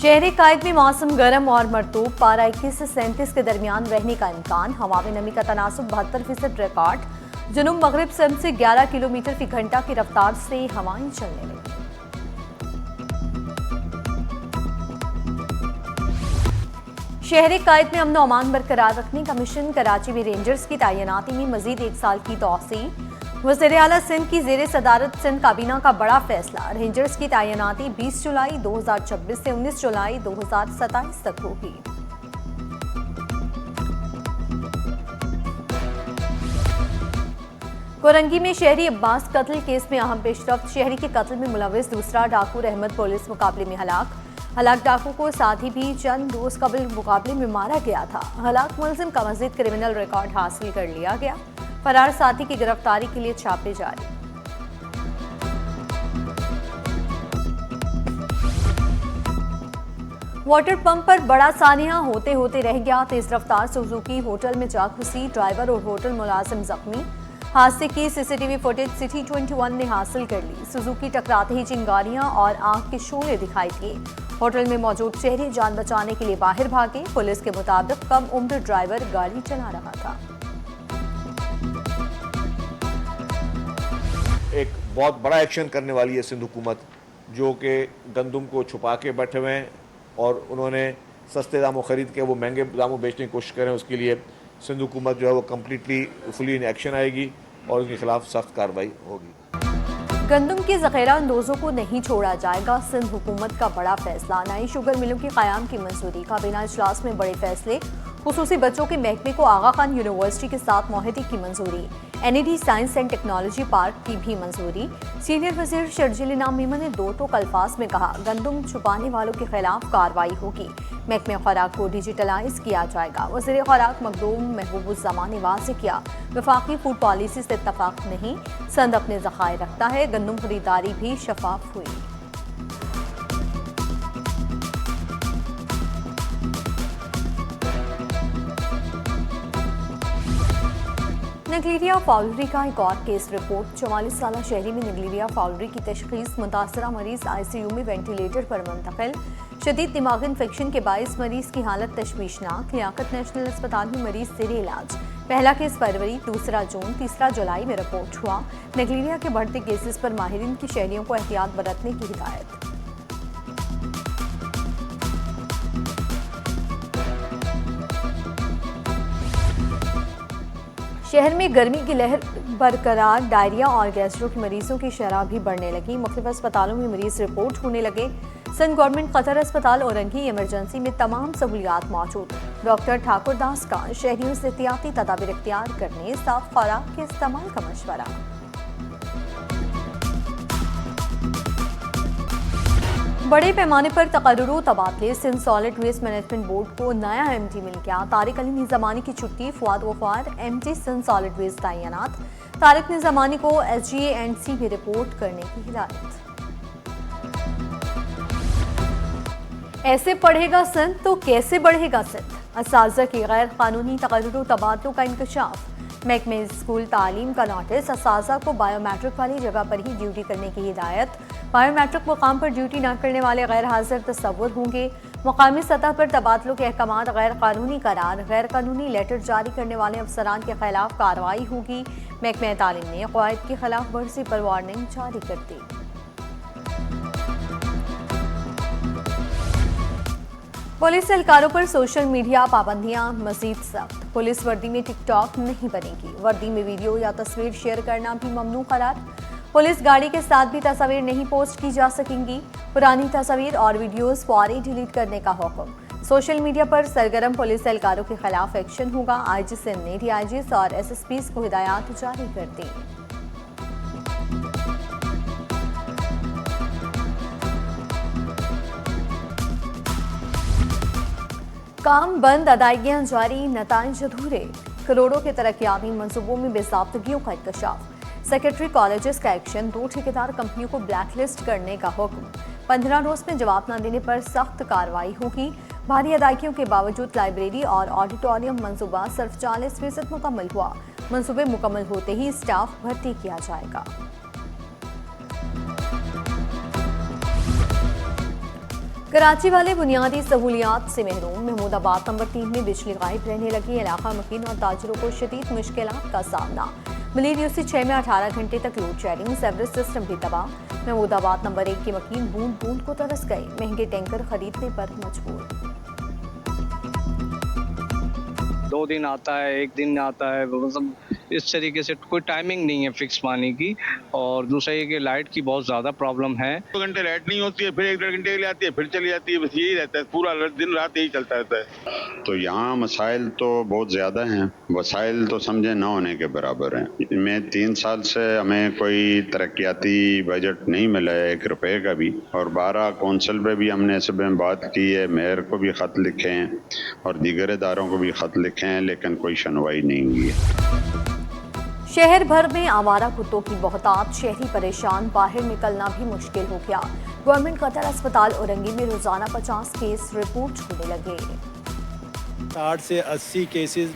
शहरी कायद में मौसम गर्म और मरतूब, पारा 21 से 37 के दरमियान रहने का इम्कान। हवा में नमी का तनासुब 72% रिकॉर्ड। जुनूब मगरिब सिंध से 11 किलोमीटर फी घंटा की रफ्तार से हवाएं चलने लगी। शहरी कायद में अमन अमान बरकरार रखने का मिशन। कराची में रेंजर्स की तैनाती में मजीद 1 साल की तौसीह। वज़ीर आला सिंध की ज़ेर सदारत सिंध काबीना का बड़ा फैसला। रेंजर्स की तैनाती 20 जुलाई 2026 से 19 जुलाई 2027 तक होगी। कोरंगी में शहरी अब्बास कत्ल केस में अहम पेशरफ्त। शहरी के कत्ल में मुलविस दूसरा डाकू रहमत पुलिस मुकाबले में हलाक डाकू को साथी भी चंद रोज कबल मुकाबले में मारा गया था। हलाक मुलजिम का मजीद क्रिमिनल रिकॉर्ड हासिल कर लिया गया। फरार साथी की गिरफ्तारी के लिए छापे जारी। वाटर पंप पर बड़ा सानिया होते होते रह गया। तेज रफ्तार सुजुकी होटल में जा घुसी। ड्राइवर और होटल मुलाजिम जख्मी। हादसे की सीसीटीवी फुटेज सिटी 21 ने हासिल कर ली। सुजुकी टकराते ही चिंगारियां और आग के शोले दिखाई दिए। होटल में मौजूद शहरी जान बचाने के लिए बाहर भागे। पुलिस के मुताबिक कम उम्र ड्राइवर गाड़ी चला रहा था। एक बहुत बड़ा एक्शन करने वाली है सिंध हुकूमत, जो कि गंदम को छुपा के बैठे हुए हैं और उन्होंने सस्ते दामों ख़रीद के वो महंगे दामों बेचने की कोशिश करें। उसके लिए सिंध हुकूमत जो है वो कम्प्लीटली फुली इन एक्शन आएगी और उनके खिलाफ सख्त कार्रवाई होगी। गंदम के ज़ख़ीरा अंदोज़ों को नहीं छोड़ा जाएगा। सिंध हुकूमत का बड़ा फैसला। नई शुगर मिलों के क़याम की मंजूरी। काबीना इजलास में बड़े फैसले। खुसूसी बच्चों के महकमे को आगा खान यूनिवर्सिटी के साथ मुआहदे की मंजूरी। NED science and technology park की भी मंजूरी। सीनियर वज़ीर शर्जील इनाम मीमन ने दो टोक अल्फाज में कहा, गंदम छुपाने वालों के खिलाफ कार्रवाई होगी। महकमे खुराक को डिजिटलाइज किया जाएगा। वज़ीर खुराक मखदूम महबूबुज़्ज़मान ने वाज़ेह किया, वफाकी फूड पॉलिसी से इत्तफाक नहीं। सिंध अपने ज़खायर रखता है। गंदम खरीदारी भी शफाफ हुई। नगलीरिया फाउलरी का एक और केस रिपोर्ट। 44 साल शहरी में नगलीरिया फाउलरी की तशखीस। मुतासरा मरीज ICU में वेंटिलेटर पर मुंतकिल। शदीद दिमागी इन्फेक्शन के बायस मरीज की हालत तशवीशनाक। लियाकत नेशनल अस्पताल में मरीज जेर इलाज। पहला केस फरवरी, दूसरा जून, तीसरा जुलाई में रिपोर्ट हुआ। नगलीरिया के बढ़ते केसेस पर माहिरीन की शहरियों को एहतियात बरतने की हिदायत। शहर में गर्मी की लहर बरकरार। डायरिया और गैस्ट्रो के मरीजों की शरह भी बढ़ने लगी। मुख्तलिफ अस्पतालों में मरीज रिपोर्ट होने लगे। सिंध गवर्नमेंट कतर अस्पताल औरंगी इमरजेंसी में तमाम सहूलियात मौजूद। डॉक्टर ठाकुर दास का शहरियों से एहतियाती तदाबीर इख्तियार करने, साफ खुराक के इस्तेमाल का मशवरा। बड़े पैमाने पर तकर्रुर तबादले। Sindh solid waste management board को नया MD मिल गया। तारिक अली निज़ामानी की छुट्टी। Fuad Ghaffar MD Sindh solid waste तैनात। तारिक निज़ामानी को SGA&C में रिपोर्ट करने की हिदायत। ऐसे पढ़ेगा सिंध तो कैसे बढ़ेगा सिंध। असातिज़ा की गैर कानूनी तकर्रुर तबादलों का इंकशाफ। महकमे स्कूल तालीम का नोटिस। असातिज़ा को बायोमेट्रिक वाली जगह पर ही ड्यूटी करने की हिदायत। बायोमेट्रिक मुकाम पर ड्यूटी न करने वाले गैर हाजिर तस्वुर होंगे। मुकामी सतह पर तबादलों के अहकामात गैर कानूनी करार। गैर कानूनी लेटर जारी करने वाले अफसरान के खिलाफ कार्रवाई होगी। महकमे तालीम ने क़वाइद की खिलाफ वर्जी पर वार्निंग जारी कर दी। पुलिस एहलकारों पर सोशल मीडिया पाबंदियां मजीद सख्त। पुलिस वर्दी में टिकटॉक नहीं बनेगी। वर्दी में वीडियो या तस्वीर शेयर करना भी ममनू करार। पुलिस गाड़ी के साथ भी तस्वीर नहीं पोस्ट की जा सकेंगी। पुरानी तस्वीर और वीडियोस फौरी डिलीट करने का हुक्म। सोशल मीडिया पर सरगर्म पुलिस एहलकारों के खिलाफ एक्शन होगा। IG सिंध ने DIGs और SSPs को हिदायत जारी कर दी। काम बंद, अदायगियां जारी, नताइज अधूरे। करोड़ों के तरक्याती मंसूबों में बेज़ाब्तगियों का इंकशाफ। सेक्रेटरी कॉलेजेस का एक्शन। 2 ठेकेदार कंपनियों को ब्लैकलिस्ट करने का हुक्म। 15 रोज में जवाब न देने पर सख्त कार्रवाई होगी। भारी अदायगियों के बावजूद लाइब्रेरी और ऑडिटोरियम मंसूबा सिर्फ 40% मुकम्मल हुआ। मंसूबे मुकम्मल होते ही स्टाफ भर्ती किया जाएगा। कराची वाले बुनियादी सहूलियात से महरूम। महमूदाबाद नंबर 3 में बिजली गायब रहने लगी। इलाका मकीन और ताजरों को शदीद मुश्किलात का सामना। मिली यूसी 6 में 18 घंटे तक लोड शेडिंग। सेवरेज सिस्टम भी तबाह। महमूदाबाद नंबर 1 के मकीन बूंद बूंद को तरस गए। महंगे टैंकर खरीदने पर मजबूर। 2 दिन आता है, 1 दिन आता है, मतलब इस तरीके से कोई टाइमिंग नहीं है फिक्स पानी की। और दूसरा ये कि लाइट की बहुत ज़्यादा प्रॉब्लम है। 2 घंटे लाइट नहीं होती है, फिर 1-1.5 घंटे के लिए आती है, फिर चली जाती है। बस यही रहता है, पूरा दिन रात यही चलता रहता है। तो यहाँ मसाइल तो बहुत ज़्यादा हैं, वसाइल तो समझे न होने के बराबर हैं। इनमें 3 साल से हमें कोई तरक्याती बजट नहीं मिला है 1 रुपये का भी। और 12 कौंसल पे भी हमने सब में बात की है, मेयर को भी ख़त लिखे हैं और दीगर इदारों को भी ख़त लिखे हैं, लेकिन कोई सुनवाई नहीं हुई है। शहर भर में आवारा कुत्तों की बहुतात। शहरी परेशान, बाहर निकलना भी मुश्किल हो गया। गवर्नमेंट कतर अस्पताल औरंगी में रोजाना 50 केस रिपोर्ट होने लगे। 60 से 80 केसेस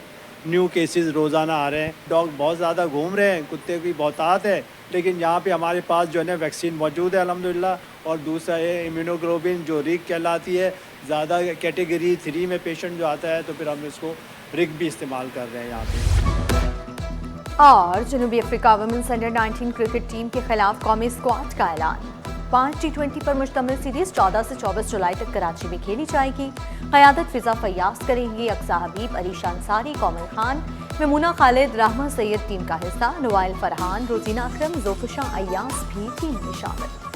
न्यू केसेस रोज़ाना आ रहे हैं। डॉग बहुत ज़्यादा घूम रहे हैं, कुत्ते की बहुतात है, लेकिन यहाँ पे हमारे पास जो है ना वैक्सीन मौजूद है अल्हम्दुलिल्लाह। और दूसरा है इम्यूनोग्लोबिन जो रिग कहलाती है। ज़्यादा कैटेगरी 3 में पेशेंट जो आता है तो फिर हम इसको रिग भी इस्तेमाल कर रहे हैं यहाँ पे। और जनूबी Africa women's under 19 cricket team के खिलाफ कौमी स्क्वाड का ऐलान। 5 T20 पर मुश्तमिल सीरीज 14 से 24 जुलाई तक कराची में खेली जाएगी। क़यादत फिजा फयाज करेंगी। अक्सा हबीब, अरीशा अंसारी, कोमल खान, मेमुना खालिद, रहमा सैयद टीम का हिस्सा। नवाइल फरहान, रोजीना अकरम, जोफिशा अय्यास भी टीम में शामिल।